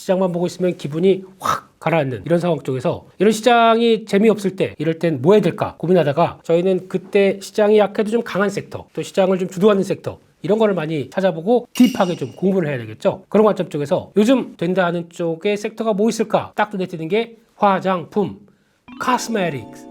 시장만 보고 있으면 기분이 확 가라앉는 이런 상황 쪽에서 이런 시장이 재미없을 때 이럴 땐 뭐 해야 될까 고민하다가 저희는 그때 시장이 약해도 좀 강한 섹터, 또 시장을 좀 주도하는 섹터, 이런 거를 많이 찾아보고 딥하게 좀 공부를 해야 되겠죠. 그런 관점 쪽에서 요즘 된다 하는 쪽에 섹터가 뭐 있을까 딱 눈에 띄는 게 화장품, cosmetics.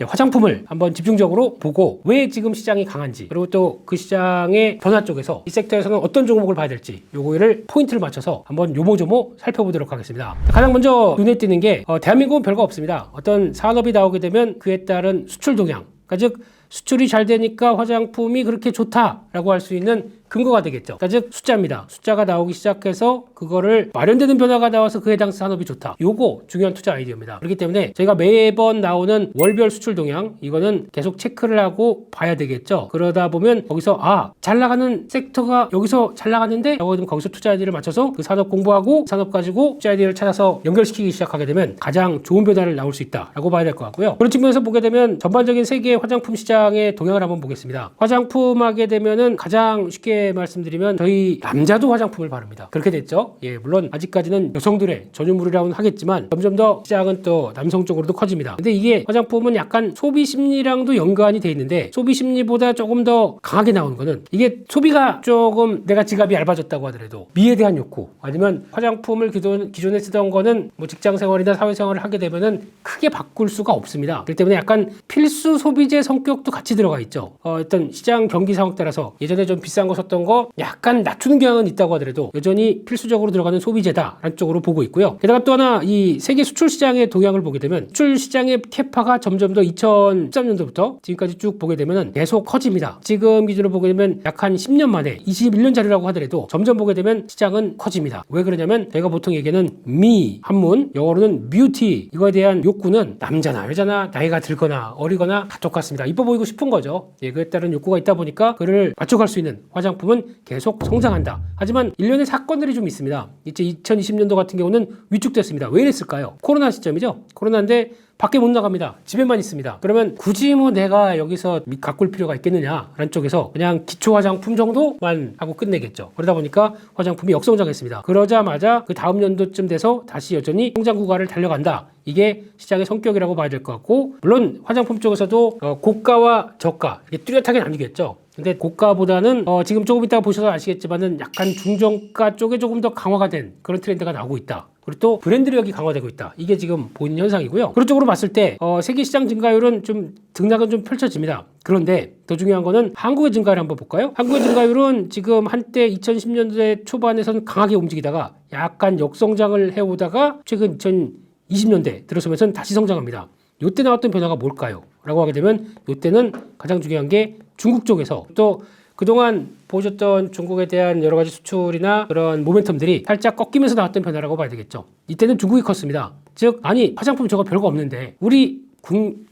화장품을 한번 집중적으로 보고 왜 지금 시장이 강한지, 그리고 또 그 시장의 변화 쪽에서 이 섹터에서는 어떤 종목을 봐야 될지 요거를 포인트를 맞춰서 한번 요모조모 살펴보도록 하겠습니다. 가장 먼저 눈에 띄는 게 대한민국은 별거 없습니다. 어떤 산업이 나오게 되면 그에 따른 수출 동향, 그러니까 즉 수출이 잘 되니까 화장품이 그렇게 좋다라고 할 수 있는 근거가 되겠죠. 그러니까 즉 숫자입니다. 숫자가 나오기 시작해서 그거를 마련되는 변화가 나와서 그에 해당 산업이 좋다. 요거 중요한 투자 아이디어입니다. 그렇기 때문에 저희가 매번 나오는 월별 수출 동향, 이거는 계속 체크를 하고 봐야 되겠죠. 그러다 보면 거기서 잘 나가는 섹터가 여기서 잘 나갔는데 라고 하면 거기서 투자 아이디어를 맞춰서 그 산업 공부하고 산업 가지고 투자 아이디어를 찾아서 연결시키기 시작하게 되면 가장 좋은 변화를 나올 수 있다라고 봐야 될 것 같고요. 그런 측면에서 보게 되면 전반적인 세계 화장품 시장의 동향을 한번 보겠습니다. 화장품 하게 되면은 가장 쉽게 말씀드리면 저희 남자도 화장품을 바릅니다. 그렇게 됐죠. 물론 아직까지는 여성들의 전유물이라고는 하겠지만 점점 더 시장은 또 남성 쪽으로도 커집니다. 근데 이게 화장품은 약간 소비 심리랑도 연관이 돼 있는데 소비 심리보다 조금 더 강하게 나오는 거는 이게 소비가 조금 내가 지갑이 얇아졌다고 하더라도 미에 대한 욕구, 아니면 화장품을 기존에 쓰던 거는 뭐 직장 생활이나 사회 생활을 하게 되면은 크게 바꿀 수가 없습니다. 그렇기 때문에 약간 필수 소비재 성격도 같이 들어가 있죠. 어떤 시장 경기 상황 따라서 예전에 좀 비싼 거 썼던 거 약간 낮추는 경향은 있다고 하더라도 여전히 필수적으로 들어가는 소비재다라는 쪽으로 보고 있고요. 게다가 또 하나 이 세계 수출 시장의 동향을 보게 되면 수출 시장의 캐파가 점점 더 2013년도부터 지금까지 쭉 보게 되면 계속 커집니다. 지금 기준으로 보게 되면 약 한 10년 만에 21년짜리라고 하더라도 점점 보게 되면 시장은 커집니다. 왜 그러냐면 저희가 보통 얘기하는 미, 한문, 영어로는 뷰티, 이거에 대한 욕구는 남자나 여자나 나이가 들거나 어리거나 다 똑같습니다. 이뻐 보이고 싶은 거죠. 그에 따른 욕구가 있다 보니까 그를 맞춰갈 수 있는 화장품은 계속 성장한다. 하지만 일련의 사건들이 좀 있습니다. 이제 2020년도 같은 경우는 위축됐습니다. 왜 이랬을까요? 코로나 시점이죠. 코로나인데 밖에 못 나갑니다. 집에만 있습니다. 그러면 굳이 뭐 내가 여기서 가꿀 필요가 있겠느냐라는 쪽에서 그냥 기초 화장품 정도만 하고 끝내겠죠. 그러다 보니까 화장품이 역성장했습니다. 그러자마자 그 다음 연도쯤 돼서 다시 여전히 성장 구간을 달려간다. 이게 시장의 성격이라고 봐야 될 것 같고, 물론 화장품 쪽에서도 고가와 저가 이게 뚜렷하게 나뉘겠죠. 근데 고가보다는 지금 조금 이따가 보셔서 아시겠지만은 약간 중저가 쪽에 조금 더 강화가 된 그런 트렌드가 나오고 있다. 그리고 또 브랜드력이 강화되고 있다. 이게 지금 보이는 현상이고요. 그런 쪽으로 봤을 때 세계 시장 증가율은 좀 등락은 좀 펼쳐집니다. 그런데 더 중요한 거는 한국의 증가율 한번 볼까요? 한국의 증가율은 지금 한때 2010년대 초반에서는 강하게 움직이다가 약간 역성장을 해오다가 최근 2020년대 들어서면서 다시 성장합니다. 이때 나왔던 변화가 뭘까요? 라고 하게 되면 이때는 가장 중요한 게 중국 쪽에서 또 그동안 보셨던 중국에 대한 여러 가지 수출이나 그런 모멘텀들이 살짝 꺾이면서 나왔던 변화라고 봐야 되겠죠. 이때는 중국이 컸습니다. 즉, 아니 화장품 저거 별거 없는데 우리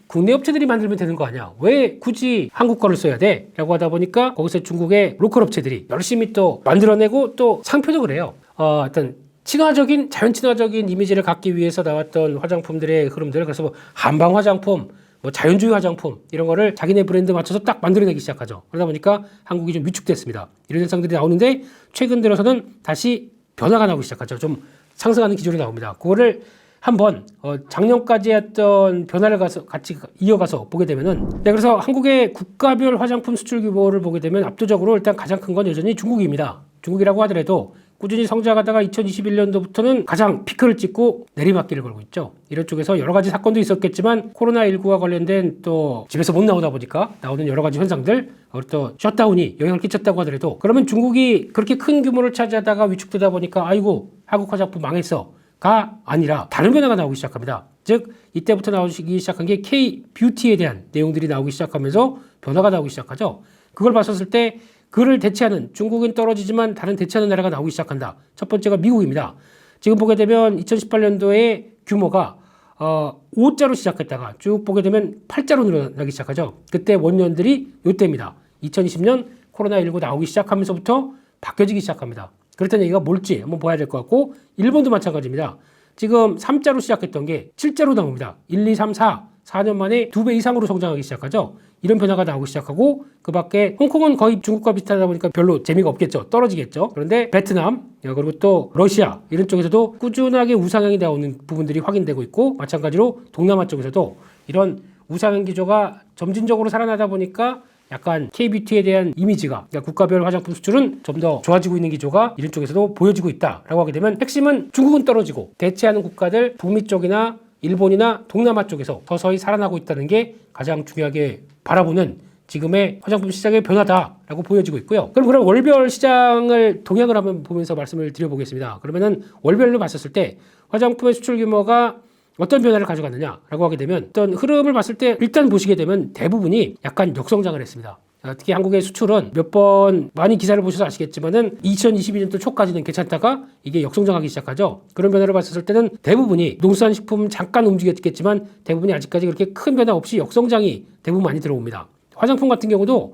국내 업체들이 만들면 되는 거 아니야? 왜 굳이 한국 거를 써야 돼? 라고 하다 보니까 거기서 중국의 로컬 업체들이 열심히 또 만들어내고 또 상표도 그래요. 어떤 친화적인, 자연 친화적인 이미지를 갖기 위해서 나왔던 화장품들의 흐름들, 그래서 뭐 한방 화장품, 뭐 자연주의 화장품 이런 거를 자기네 브랜드 맞춰서 딱 만들어내기 시작하죠. 그러다 보니까 한국이 좀 위축됐습니다. 이런 현상들이 나오는데 최근 들어서는 다시 변화가 나오기 시작하죠. 좀 상승하는 기조로 나옵니다. 그거를 한번 작년까지 했던 변화를 같이 이어가서 보게 되면은, 그래서 한국의 국가별 화장품 수출 규모를 보게 되면 압도적으로 일단 가장 큰 건 여전히 중국입니다. 중국이라고 하더라도 꾸준히 성장하다가 2021년도부터는 가장 피크를 찍고 내리막길을 걸고 있죠. 이런 쪽에서 여러 가지 사건도 있었겠지만 코로나19와 관련된 또 집에서 못 나오다 보니까 나오는 여러 가지 현상들, 또 셧다운이 영향을 끼쳤다고 하더라도, 그러면 중국이 그렇게 큰 규모를 차지하다가 위축되다 보니까 아이고 한국 화장품 망했어가 아니라 다른 변화가 나오기 시작합니다. 즉 이때부터 나오기 시작한 게 K-뷰티에 대한 내용들이 나오기 시작하면서 변화가 나오기 시작하죠. 그걸 봤었을 때 그를 대체하는, 중국은 떨어지지만 다른 대체하는 나라가 나오기 시작한다. 첫 번째가 미국입니다. 지금 보게 되면 2018년도에 규모가 5자로 시작했다가 쭉 보게 되면 8자로 늘어나기 시작하죠. 그때 원년들이 이때입니다. 2020년 코로나19 나오기 시작하면서부터 바뀌어지기 시작합니다. 그렇다는 얘기가 뭘지 한번 봐야 될 것 같고, 일본도 마찬가지입니다. 지금 3자로 시작했던 게 7자로 나옵니다. 1, 2, 3, 4. 4년 만에 2배 이상으로 성장하기 시작하죠. 이런 변화가 나오기 시작하고 그 밖에 홍콩은 거의 중국과 비슷하다 보니까 별로 재미가 없겠죠. 떨어지겠죠. 그런데 베트남 그리고 또 러시아 이런 쪽에서도 꾸준하게 우상향이 나오는 부분들이 확인되고 있고 마찬가지로 동남아 쪽에서도 이런 우상향 기조가 점진적으로 살아나다 보니까 약간 K뷰티에 대한 이미지가 그러니까 국가별 화장품 수출은 좀 더 좋아지고 있는 기조가 이런 쪽에서도 보여지고 있다라고 하게 되면 핵심은 중국은 떨어지고 대체하는 국가들 북미 쪽이나 일본이나 동남아 쪽에서 서서히 살아나고 있다는 게 가장 중요하게 바라보는 지금의 화장품 시장의 변화다라고 보여지고 있고요. 그럼 월별 시장을 동향을 한번 보면서 말씀을 드려보겠습니다. 그러면은 월별로 봤었을 때 화장품의 수출 규모가 어떤 변화를 가져갔느냐라고 하게 되면 어떤 흐름을 봤을 때 일단 보시게 되면 대부분이 약간 역성장을 했습니다. 특히 한국의 수출은 몇 번 많이 기사를 보셔서 아시겠지만은 2022년도 초까지는 괜찮다가 이게 역성장하기 시작하죠. 그런 변화를 봤을 때는 대부분이 농수산식품 잠깐 움직였겠지만 대부분이 아직까지 그렇게 큰 변화 없이 역성장이 대부분 많이 들어옵니다. 화장품 같은 경우도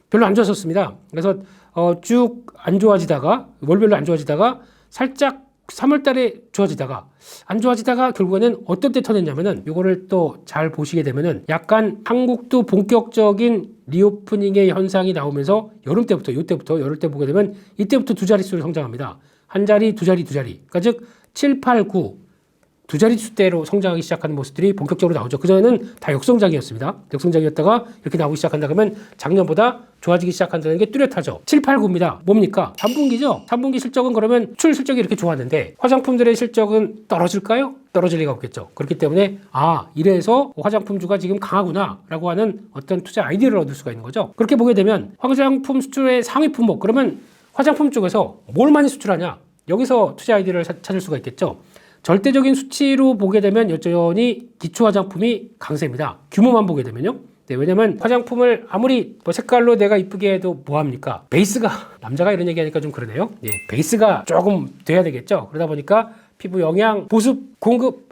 별로 안 좋았었습니다. 그래서 쭉 안 좋아지다가 월별로 안 좋아지다가 살짝 3월 달에 좋아지다가 안 좋아지다가 결국에는 어떤 때 터졌냐면은 요거를 또 잘 보시게 되면은 약간 한국도 본격적인 리오프닝의 현상이 나오면서 여름 때부터 열흘 때 보게 되면 이때부터 두 자릿수로 성장합니다. 한 자리, 두 자리. 그러니까 즉 7, 8, 9 두 자릿수대로 성장하기 시작하는 모습들이 본격적으로 나오죠. 그전에는 다 역성장이었습니다. 역성장이었다가 이렇게 나오기 시작한다 그러면 작년보다 좋아지기 시작한다는 게 뚜렷하죠. 7, 8, 9입니다. 뭡니까? 3분기죠. 3분기 실적은 그러면 출 실적이 이렇게 좋았는데 화장품들의 실적은 떨어질까요? 떨어질 리가 없겠죠. 그렇기 때문에 이래서 화장품주가 지금 강하구나 라고 하는 어떤 투자 아이디어를 얻을 수가 있는 거죠. 그렇게 보게 되면 화장품 수출의 상위 품목 그러면 화장품 쪽에서 뭘 많이 수출하냐? 여기서 투자 아이디어를 찾을 수가 있겠죠. 절대적인 수치로 보게 되면 여전히 기초 화장품이 강세입니다. 규모만 보게 되면요. 네, 왜냐면 화장품을 아무리 색깔로 내가 이쁘게 해도 뭐합니까? 베이스가 남자가 이런 얘기하니까 좀 그러네요. 네, 베이스가 조금 돼야 되겠죠. 그러다 보니까 피부 영양, 보습, 공급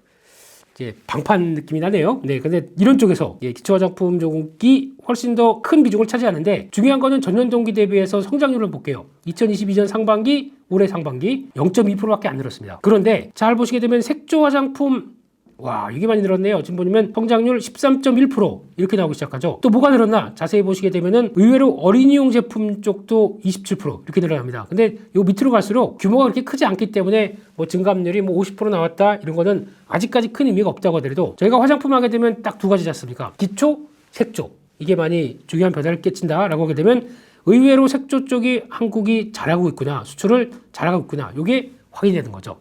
이제 방판 느낌이 나네요. 네, 근데 이런 쪽에서 기초 화장품 쪽이 훨씬 더 큰 비중을 차지하는데 중요한 거는 전년 동기 대비해서 성장률을 볼게요. 2022년 상반기, 올해 상반기 0.2%밖에 안 늘었습니다. 그런데 잘 보시게 되면 색조 화장품 이게 많이 늘었네요. 지금 보면 성장률 13.1% 이렇게 나오기 시작하죠. 또 뭐가 늘었나? 자세히 보시게 되면은 의외로 어린이용 제품 쪽도 27% 이렇게 늘어납니다. 근데 요 밑으로 갈수록 규모가 그렇게 크지 않기 때문에 증감률이 50% 나왔다 이런 거는 아직까지 큰 의미가 없다고 하더라도 저희가 화장품 하게 되면 딱 두 가지지 않습니까? 기초, 색조. 이게 많이 중요한 변화를 끼친다라고 하게 되면 의외로 색조 쪽이 한국이 잘하고 있구나. 수출을 잘하고 있구나. 이게 확인이 되는 거죠.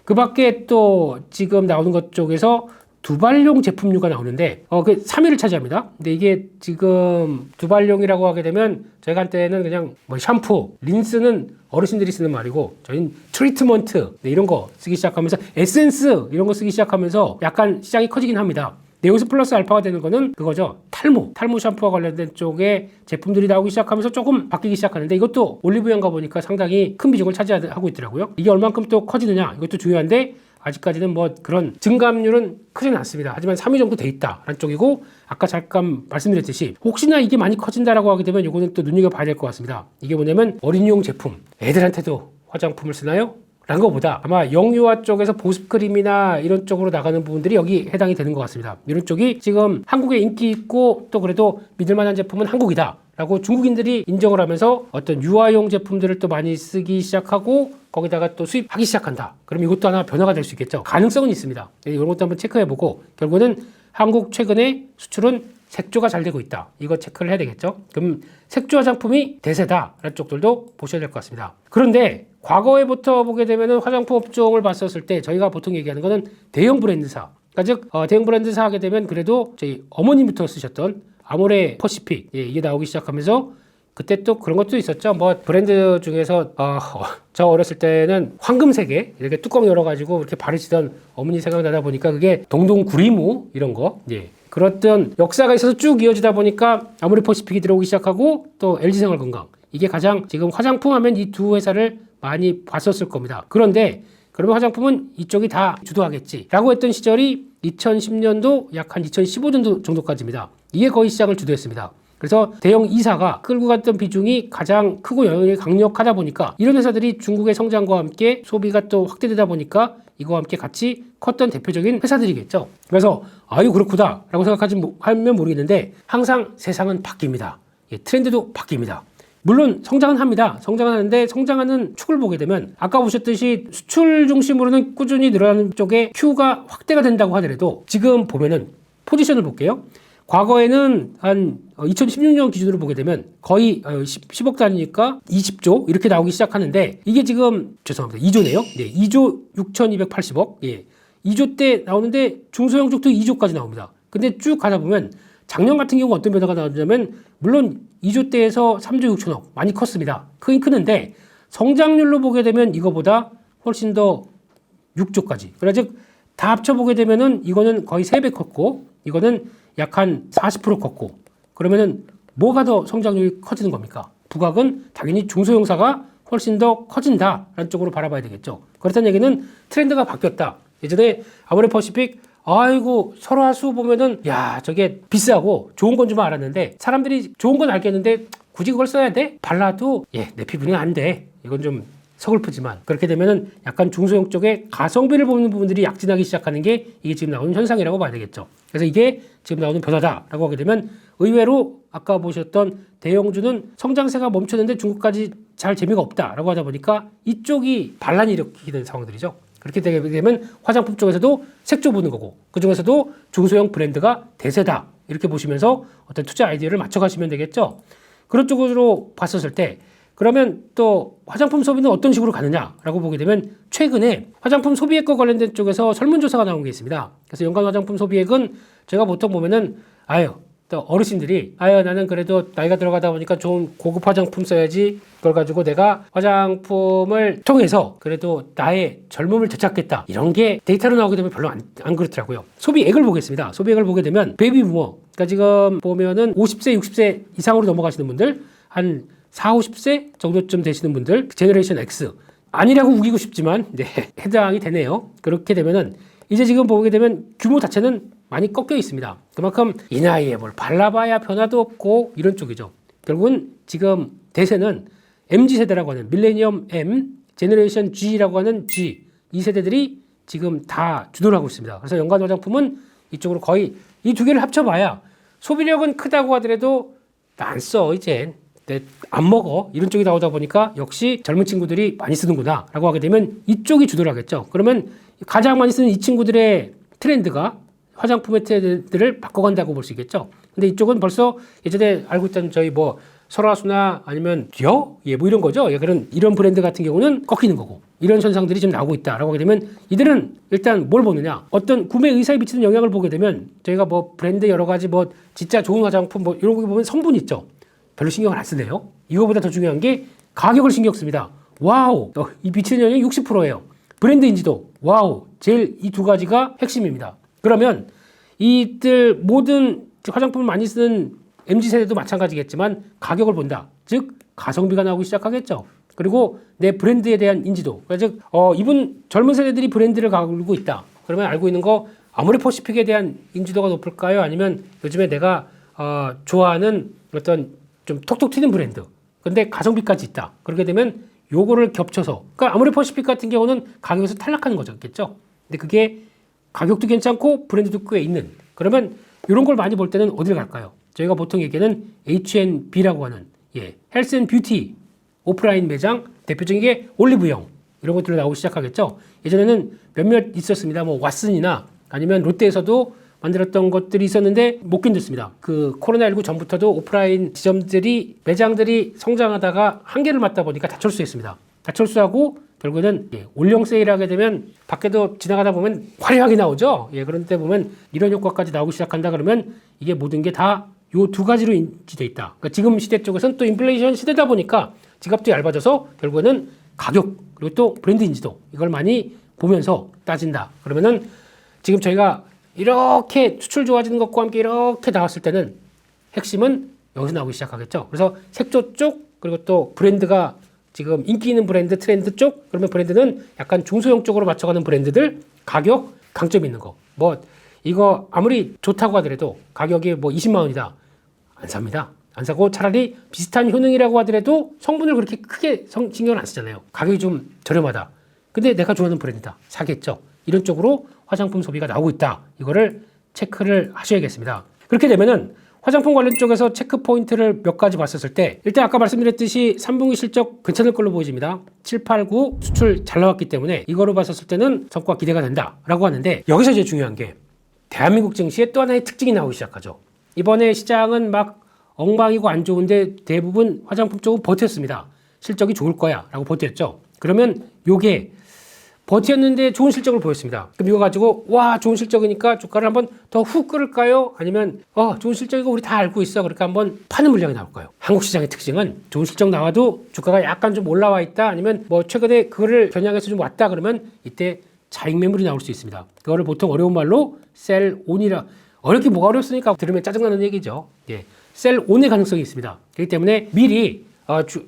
그 밖에 또 지금 나오는 것 쪽에서 두발용 제품류가 나오는데 그 3위를 차지합니다. 근데 이게 지금 두발용이라고 하게 되면 저희가 한때는 그냥 샴푸, 린스는 어르신들이 쓰는 말이고 저희는 트리트먼트 이런 거 쓰기 시작하면서 에센스 이런 거 쓰기 시작하면서 약간 시장이 커지긴 합니다. 근데 여기서 플러스 알파가 되는 거는 그거죠. 탈모 샴푸와 관련된 쪽에 제품들이 나오기 시작하면서 조금 바뀌기 시작하는데 이것도 올리브영가 보니까 상당히 큰 비중을 차지하고 있더라고요. 이게 얼만큼 또 커지느냐 이것도 중요한데 아직까지는 그런 증감률은 크지는 않습니다. 하지만 3위 정도 돼 있다라는 쪽이고 아까 잠깐 말씀드렸듯이 혹시나 이게 많이 커진다라고 하게 되면 이거는 또 눈여겨봐야 될 것 같습니다. 이게 뭐냐면 어린이용 제품 애들한테도 화장품을 쓰나요? 라는 것보다 아마 영유아 쪽에서 보습크림이나 이런 쪽으로 나가는 부분들이 여기 해당이 되는 것 같습니다. 이런 쪽이 지금 한국에 인기 있고 또 그래도 믿을만한 제품은 한국이다 라고 중국인들이 인정을 하면서 어떤 유아용 제품들을 또 많이 쓰기 시작하고 거기다가 또 수입하기 시작한다. 그럼 이것도 하나 변화가 될 수 있겠죠. 가능성은 있습니다. 이런 것도 한번 체크해보고 결국은 한국 최근에 수출은 색조가 잘 되고 있다. 이거 체크를 해야 되겠죠. 그럼 색조 화장품이 대세다라는 쪽들도 보셔야 될 것 같습니다. 그런데 과거에부터 보게 되면 화장품 업종을 봤었을 때 저희가 보통 얘기하는 거는 대형 브랜드사. 그러니까 즉 대형 브랜드사 하게 되면 그래도 저희 어머님부터 쓰셨던 아모레 퍼시픽 이게 나오기 시작하면서 그때 또 그런 것도 있었죠. 브랜드 중에서 저 어렸을 때는 황금색에 이렇게 뚜껑 열어가지고 이렇게 바르시던 어머니 생각나다 보니까 그게 동동구리무 이런 거 그랬던 역사가 있어서 쭉 이어지다 보니까 아모레 퍼시픽이 들어오기 시작하고 또 LG생활건강 이게 가장 지금 화장품 하면 이 두 회사를 많이 봤었을 겁니다. 그런데 그러면 화장품은 이쪽이 다 주도하겠지 라고 했던 시절이 2010년도 약 한 2015년도 정도까지입니다. 이게 거의 시장을 주도했습니다. 그래서 대형 2사가 끌고 갔던 비중이 가장 크고 영향력이 강력하다 보니까 이런 회사들이 중국의 성장과 함께 소비가 또 확대되다 보니까 이거와 함께 같이 컸던 대표적인 회사들이겠죠. 그래서 아유 그렇구나 라고 하면 모르겠는데 항상 세상은 바뀝니다. 예, 트렌드도 바뀝니다. 물론 성장은 합니다. 성장은 하는데 성장하는 축을 보게 되면 아까 보셨듯이 수출 중심으로는 꾸준히 늘어나는 쪽에 Q가 확대가 된다고 하더라도 지금 보면은 포지션을 볼게요. 과거에는 한 2016년 기준으로 보게 되면 거의 10억 단위니까 20조 이렇게 나오기 시작하는데 이게 지금 죄송합니다. 2조네요. 네, 2조 6,280억. 예. 2조 때 나오는데 중소형 쪽도 2조까지 나옵니다. 근데 쭉 가다 보면 작년 같은 경우 어떤 변화가 나오냐면 물론 2조 때에서 3조 6천억 많이 컸습니다. 크긴 크는데 성장률로 보게 되면 이거보다 훨씬 더 6조까지. 그래 즉 다 합쳐보게 되면은 이거는 거의 3배 컸고 이거는 약 한 40% 컸고 그러면은 뭐가 더 성장률이 커지는 겁니까? 부각은 당연히 중소형사가 훨씬 더 커진다라는 쪽으로 바라봐야 되겠죠. 그렇다는 얘기는 트렌드가 바뀌었다. 예전에 아모레퍼시픽 아이고 설화수 보면은 야 저게 비싸고 좋은 건 좀 알았는데 사람들이 좋은 건 알겠는데 굳이 그걸 써야 돼? 발라도 내 피부는 안 돼. 이건 좀 서글프지만 그렇게 되면은 약간 중소형 쪽에 가성비를 보는 부분들이 약진하기 시작하는 게 이게 지금 나오는 현상이라고 봐야 되겠죠. 그래서 이게 지금 나오는 변화다라고 하게 되면 의외로 아까 보셨던 대형주는 성장세가 멈췄는데 중국까지 잘 재미가 없다라고 하다 보니까 이쪽이 반란이 일으키는 상황들이죠. 그렇게 되게 되면 화장품 쪽에서도 색조 보는 거고 그중에서도 중소형 브랜드가 대세다 이렇게 보시면서 어떤 투자 아이디어를 맞춰가시면 되겠죠. 그런 쪽으로 봤었을 때 그러면 또 화장품 소비는 어떤 식으로 가느냐라고 보게 되면 최근에 화장품 소비액과 관련된 쪽에서 설문조사가 나온 게 있습니다. 그래서 연간 화장품 소비액은 제가 보통 보면은 또 어르신들이 나는 그래도 나이가 들어가다 보니까 좋은 고급 화장품 써야지 그걸 가지고 내가 화장품을 통해서 그래도 나의 젊음을 되찾겠다 이런 게 데이터로 나오게 되면 별로 안 그렇더라고요. 소비액을 보겠습니다. 소비액을 보게 되면 베이비부머 그러니까 지금 보면은 50세 60세 이상으로 넘어가시는 분들 한 40, 50세 정도쯤 되시는 분들 제너레이션 X 아니라고 우기고 싶지만 해당이 되네요. 그렇게 되면은 이제 지금 보게 되면 규모 자체는 많이 꺾여 있습니다. 그만큼 이 나이에 뭘 발라봐야 변화도 없고 이런 쪽이죠. 결국은 지금 대세는 MZ세대라고 하는 밀레니엄 M, 제너레이션 G라고 하는 G 이 세대들이 지금 다 주도를 하고 있습니다. 그래서 연간 화장품은 이쪽으로 거의 이 두 개를 합쳐봐야 소비력은 크다고 하더라도 안 써 이젠 안 먹어 이런 쪽이 나오다 보니까 역시 젊은 친구들이 많이 쓰는구나 라고 하게 되면 이쪽이 주도를 하겠죠. 그러면 가장 많이 쓰는 이 친구들의 트렌드가 화장품의 트렌드를 바꿔간다고 볼 수 있겠죠. 근데 이쪽은 벌써 예전에 알고 있던 저희 뭐 설화수나 아니면 뭐 이런 거죠. 그런 이런 브랜드 같은 경우는 꺾이는 거고 이런 현상들이 좀 나오고 있다라고 하게 되면 이들은 일단 뭘 보느냐 어떤 구매 의사에 미치는 영향을 보게 되면 저희가 뭐 브랜드 여러 가지 뭐 진짜 좋은 화장품 뭐 이런 거 보면 성분 있죠. 별로 신경을 안 쓰네요. 이거보다 더 중요한 게 가격을 신경 씁니다. 와우, 이 미치는 영향이 60%예요. 브랜드 인지도, 와우, 제일 이 두 가지가 핵심입니다. 그러면 이들 모든 화장품을 많이 쓰는 MZ세대도 마찬가지겠지만 가격을 본다. 즉 가성비가 나오기 시작하겠죠. 그리고 내 브랜드에 대한 인지도. 즉 이분 젊은 세대들이 브랜드를 가지고 있다. 그러면 알고 있는 거 아모레퍼시픽에 대한 인지도가 높을까요? 아니면 요즘에 내가 좋아하는 어떤 좀 톡톡 튀는 브랜드. 근데 가성비까지 있다. 그렇게 되면 요거를 겹쳐서. 그러니까 아모레퍼시픽 같은 경우는 가격에서 탈락하는 거겠죠. 근데 그게 가격도 괜찮고 브랜드도 꽤 있는. 그러면 이런 걸 많이 볼 때는 어디를 갈까요? 저희가 보통 얘기하는 H&B라고 하는 헬스 앤 뷰티 오프라인 매장 대표적인 게 올리브영 이런 것들로 나오기 시작하겠죠. 예전에는 몇몇 있었습니다. 뭐 왓슨이나 아니면 롯데에서도 만들었던 것들이 있었는데 못 견뎠습니다. 그 코로나19 전부터도 오프라인 지점들이 매장들이 성장하다가 한계를 맞다 보니까 다 철수했습니다. 다 철수하고 결국에는 올영 세일하게 되면 밖에도 지나가다 보면 화려하게 나오죠. 그런 때 보면 이런 효과까지 나오기 시작한다 그러면 이게 모든 게 다 요 두 가지로 인지돼 있다. 그러니까 지금 시대 쪽에서는 또 인플레이션 시대다 보니까 지갑도 얇아져서 결국에는 가격 그리고 또 브랜드 인지도 이걸 많이 보면서 따진다. 그러면은 지금 저희가 이렇게 수출 좋아지는 것과 함께 이렇게 나왔을 때는 핵심은 여기서 나오기 시작하겠죠. 그래서 색조 쪽 그리고 또 브랜드가 지금 인기 있는 브랜드 트렌드 쪽 그러면 브랜드는 약간 중소형 쪽으로 맞춰가는 브랜드들 가격 강점 있는 거 뭐 이거 아무리 좋다고 하더라도 가격이 뭐 20만 원이다 안 삽니다. 안 사고 차라리 비슷한 효능이라고 하더라도 성분을 그렇게 크게 신경을 안 쓰잖아요. 가격이 좀 저렴하다. 근데 내가 좋아하는 브랜드다. 사겠죠. 이런 쪽으로 화장품 소비가 나오고 있다. 이거를 체크를 하셔야겠습니다. 그렇게 되면은 화장품 관련 쪽에서 체크 포인트를 몇 가지 봤었을 때 일단 아까 말씀드렸듯이 3분기 실적 괜찮을 걸로 보여집니다. 7, 8, 9 수출 잘 나왔기 때문에 이거로 봤었을 때는 성과 기대가 된다라고 하는데 여기서 이제 중요한 게 대한민국 증시에 또 하나의 특징이 나오기 시작하죠. 이번에 시장은 막 엉망이고 안 좋은데 대부분 화장품 쪽은 버텼습니다. 실적이 좋을 거야 라고 버텼죠. 그러면 요게 버텼는데 좋은 실적을 보였습니다. 그럼 이거 가지고 와 좋은 실적이니까 주가를 한번 더 훅 끌을까요? 아니면 좋은 실적이고 우리 다 알고 있어. 그러니까 한번 파는 물량이 나올까요? 한국 시장의 특징은 좋은 실적 나와도 주가가 약간 좀 올라와 있다. 아니면 뭐 최근에 그거를 겨냥해서 좀 왔다 그러면 이때 차익 매물이 나올 수 있습니다. 그거를 보통 어려운 말로 셀온이라 어렵게 뭐가 어렵습니까? 들으면 짜증나는 얘기죠. 예, 셀온의 가능성이 있습니다. 그렇기 때문에 미리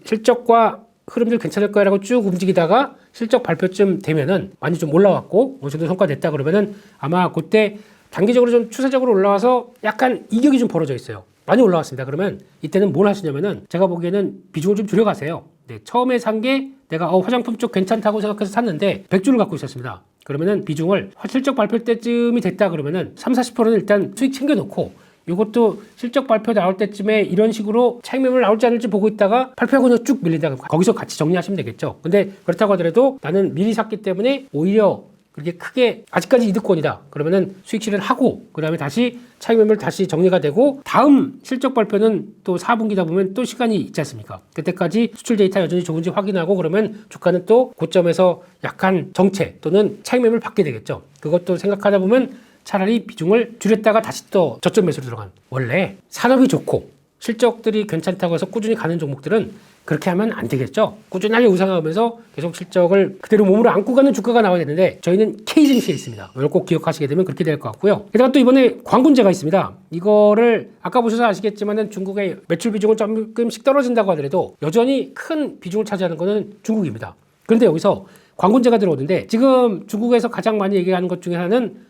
실적과 흐름들 괜찮을 거야라고 쭉 움직이다가 실적 발표쯤 되면은 많이 좀 올라왔고 어느 정도 성과 냈다 그러면은 아마 그때 단기적으로 좀 추세적으로 올라와서 약간 이격이 좀 벌어져 있어요. 많이 올라왔습니다. 그러면 이때는 뭘 하시냐면은 제가 보기에는 비중을 좀 줄여가세요. 네, 처음에 산 게 내가 화장품 쪽 괜찮다고 생각해서 샀는데 100주를 갖고 있었습니다. 그러면은 비중을 실적 발표 때쯤이 됐다 그러면은 30-40%는 일단 수익 챙겨놓고 이것도 실적 발표 나올 때쯤에 이런 식으로 차익 매물 나올지 않을지 보고 있다가 발표하고 그냥 쭉 밀린다. 거기서 같이 정리하시면 되겠죠. 근데 그렇다고 하더라도 나는 미리 샀기 때문에 오히려 그렇게 크게 아직까지 이득권이다. 그러면은 수익 실현하고 그다음에 다시 차익 매물 다시 정리가 되고 다음 실적 발표는 또 4분기다 보면 또 시간이 있지 않습니까? 그때까지 수출 데이터 여전히 좋은지 확인하고 그러면 주가는 또 고점에서 약간 정체 또는 차익 매물 받게 되겠죠. 그것도 생각하다 보면 차라리 비중을 줄였다가 다시 또 저점 매수로 들어간 원래 산업이 좋고 실적들이 괜찮다고 해서 꾸준히 가는 종목들은 그렇게 하면 안 되겠죠. 꾸준하게 우상하면서 계속 실적을 그대로 몸으로 안고 가는 주가가 나와야 되는데 저희는 K증시에 있습니다. 이걸 꼭 기억하시게 되면 그렇게 될 것 같고요. 게다가 또 이번에 광군제가 있습니다. 이거를 아까 보셔서 아시겠지만은 중국의 매출 비중은 조금씩 떨어진다고 하더라도 여전히 큰 비중을 차지하는 것은 중국입니다. 그런데 여기서 광군제가 들어오는데 지금 중국에서 가장 많이 얘기하는 것 중에 하나는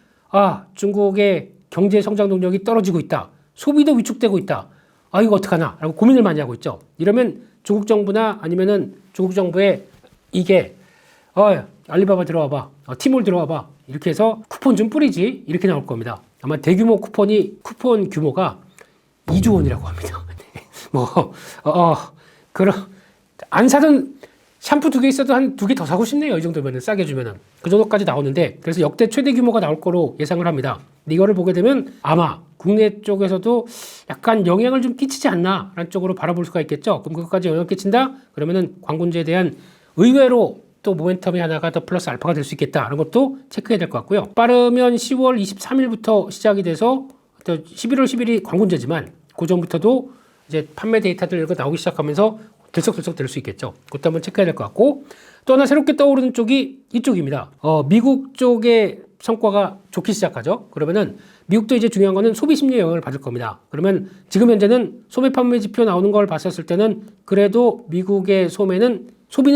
중국의 경제 성장 동력이 떨어지고 있다. 소비도 위축되고 있다. 이거 어떡하나? 라고 고민을 많이 하고 있죠. 이러면 중국 정부나 아니면은 중국 정부에 이게, 알리바바 들어와봐. 티몰 들어와봐. 이렇게 해서 쿠폰 좀 뿌리지. 이렇게 나올 겁니다. 아마 대규모 쿠폰 규모가 2조 원이라고 합니다. 안 사던 샴푸 2개 있어도 한 2개 더 사고 싶네요. 이 정도면은 싸게 주면은. 그 정도까지 나오는데 그래서 역대 최대 규모가 나올 거로 예상을 합니다. 근데 이거를 보게 되면 아마 국내 쪽에서도 약간 영향을 좀 끼치지 않나 라는 쪽으로 바라볼 수가 있겠죠. 그럼 그것까지 영향을 끼친다? 그러면은 광군제에 대한 의외로 또 모멘텀이 하나가 더 플러스 알파가 될 수 있겠다. 라는 것도 체크해야 될 것 같고요. 빠르면 10월 23일부터 시작이 돼서 11월 10일이 광군제지만 그 전부터도 이제 판매 데이터들 이런 거 나오기 시작하면서 들썩들썩 될 수 있겠죠. 그것도 한번 체크해야 될 것 같고 또 하나 새롭게 떠오르는 쪽이 이쪽입니다. 미국 쪽의 성과가 좋기 시작하죠. 그러면은 미국도 이제 중요한 거는 소비 심리에 영향을 받을 겁니다. 그러면 지금 현재는 소매 판매 지표 나오는 걸 봤었을 때는 그래도 미국의 소비는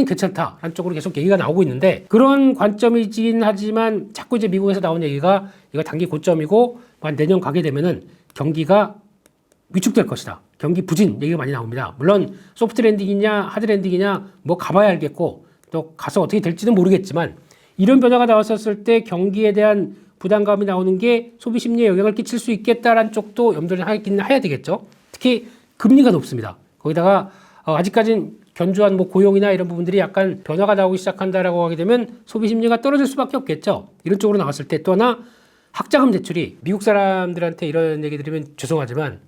괜찮다라는 쪽으로 계속 얘기가 나오고 있는데 그런 관점이긴 하지만 자꾸 이제 미국에서 나온 얘기가 이거 단기 고점이고 내년 가게 되면은 경기가 위축될 것이다. 경기 부진 얘기가 많이 나옵니다. 물론 소프트 랜딩이냐 하드 랜딩이냐 뭐 가봐야 알겠고 또 가서 어떻게 될지는 모르겠지만 이런 변화가 나왔었을 때 경기에 대한 부담감이 나오는 게 소비 심리에 영향을 끼칠 수 있겠다라는 쪽도 염두를 하긴 해야 되겠죠. 특히 금리가 높습니다. 거기다가 아직까지는 견조한 고용이나 이런 부분들이 약간 변화가 나오기 시작한다라고 하게 되면 소비 심리가 떨어질 수밖에 없겠죠. 이런 쪽으로 나왔을 때 또 하나 학자금 대출이 미국 사람들한테 이런 얘기 드리면 죄송하지만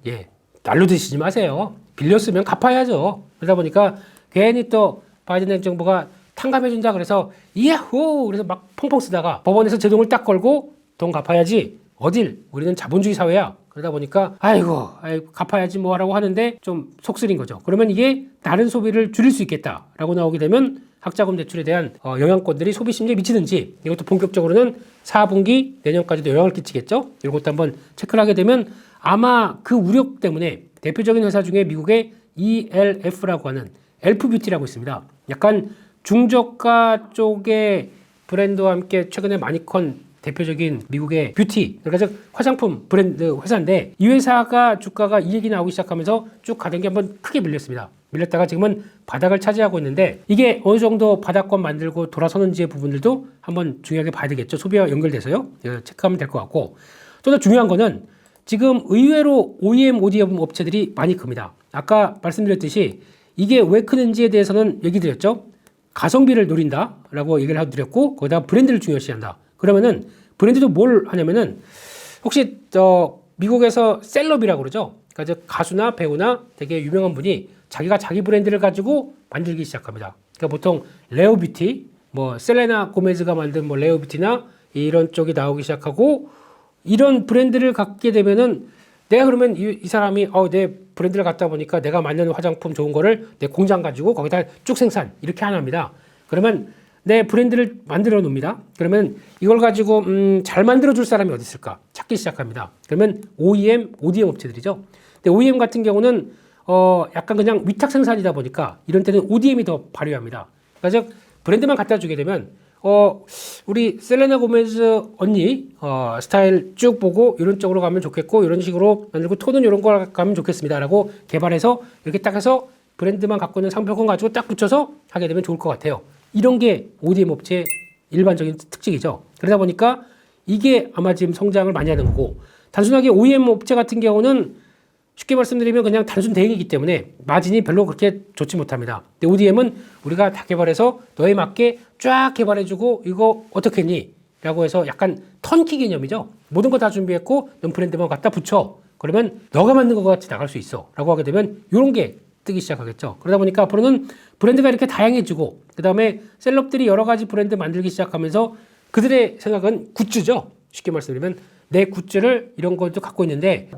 날로 드시지 마세요. 빌렸으면 갚아야죠. 그러다 보니까 괜히 또 바이든 행정부가 탕감해준다 그래서 야호 그래서 막 펑펑 쓰다가 법원에서 제동을 딱 걸고 돈 갚아야지. 어딜 우리는 자본주의 사회야. 그러다 보니까 아이고 갚아야지 뭐 하라고 하는데 좀 속쓰린 거죠. 그러면 이게 다른 소비를 줄일 수 있겠다라고 나오게 되면 학자금 대출에 대한 영향권들이 소비 심리에 미치는지 이것도 본격적으로는 4분기 내년까지도 영향을 끼치겠죠. 이것도 한번 체크를 하게 되면 아마 그 우려 때문에 대표적인 회사 중에 미국의 ELF라고 하는 엘프뷰티라고 있습니다. 약간 중저가 쪽의 브랜드와 함께 최근에 많이 컨 대표적인 미국의 뷰티, 그러니까 화장품 브랜드 회사인데 이 회사가 주가가 이익이 나오기 시작하면서 쭉 가던 게 한번 크게 밀렸습니다. 밀렸다가 지금은 바닥을 차지하고 있는데 이게 어느 정도 바닥권 만들고 돌아서는지의 부분들도 한번 중요하게 봐야 되겠죠. 소비와 연결돼서요. 체크하면 될 것 같고 또 더 중요한 거는 지금 의외로 OEM, ODM 업체들이 많이 큽니다. 아까 말씀드렸듯이 이게 왜 크는지에 대해서는 얘기 드렸죠. 가성비를 노린다라고 얘기를 해드렸고 거기다 브랜드를 중요시한다. 그러면은 브랜드도 뭘 하냐면은 혹시 미국에서 셀럽이라고 그러죠. 그러니까 즉 가수나 배우나 되게 유명한 분이 자기가 자기 브랜드를 가지고 만들기 시작합니다. 그러니까 보통 레오뷰티, 뭐 셀레나 고메즈가 만든 뭐 레오뷰티나 이런 쪽이 나오기 시작하고 이런 브랜드를 갖게 되면은 내가 그러면 이 사람이 내 브랜드를 갖다 보니까 내가 만드는 화장품 좋은 거를 내 공장 가지고 거기다 쭉 생산 이렇게 하나 합니다. 그러면 내 브랜드를 만들어 놓습니다. 그러면 이걸 가지고 잘 만들어 줄 사람이 어디 있을까 찾기 시작합니다. 그러면 OEM, ODM 업체들이죠. 근데 OEM 같은 경우는 약간 그냥 위탁 생산이다 보니까 이런 때는 ODM이 더 발휘합니다. 그러니까 즉 브랜드만 갖다 주게 되면 우리 셀레나 고메즈 언니 스타일 쭉 보고 이런 쪽으로 가면 좋겠고 이런 식으로 만들고 톤은 이런 거 가면 좋겠습니다라고 개발해서 이렇게 딱 해서 브랜드만 갖고 있는 상표권 가지고 딱 붙여서 하게 되면 좋을 것 같아요. 이런 게 ODM 업체의 일반적인 특징이죠. 그러다 보니까 이게 아마 지금 성장을 많이 하는 거고 단순하게 OEM 업체 같은 경우는 쉽게 말씀드리면 그냥 단순 대행이기 때문에 마진이 별로 그렇게 좋지 못합니다. 근데 ODM은 우리가 다 개발해서 너에 맞게 쫙 개발해주고 이거 어떻게 했니? 라고 해서 약간 턴키 개념이죠. 모든 거 다 준비했고 넌 브랜드만 갖다 붙여. 그러면 너가 만든 것 같이 나갈 수 있어. 라고 하게 되면 이런 게 뜨기 시작하겠죠. 그러다 보니까 앞으로는 브랜드가 이렇게 다양해지고 그 다음에 셀럽들이 여러 가지 브랜드 만들기 시작하면서 그들의 생각은 굿즈죠. 쉽게 말씀드리면 내 굿즈를 이런 것도 갖고 있는데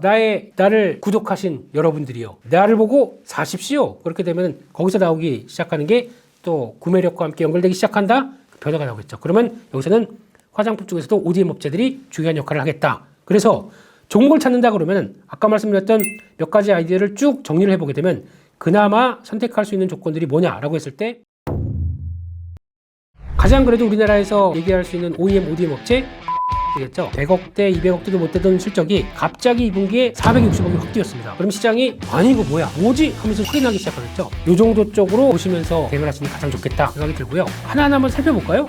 나를 구독하신 여러분들이요. 나를 보고 사십시오. 그렇게 되면 거기서 나오기 시작하는 게 또 구매력과 함께 연결되기 시작한다. 변화가 나오겠죠. 그러면 여기서는 화장품 쪽에서도 ODM 업체들이 중요한 역할을 하겠다. 그래서 좋은 걸 찾는다 그러면 아까 말씀드렸던 몇 가지 아이디어를 쭉 정리를 해보게 되면 그나마 선택할 수 있는 조건들이 뭐냐라고 했을 때 가장 그래도 우리나라에서 얘기할 수 있는 OEM, ODM 업체 되겠죠. 100억대, 200억대도 못 되던 실적이 갑자기 2분기에 460억이 확 뛰었습니다. 그럼 시장이 아니 이거 뭐지? 하면서 확인하기 시작하겠죠. 이 정도 쪽으로 보시면서 대응을 하시는 게 가장 좋겠다 생각이 들고요. 하나하나 한번 살펴볼까요?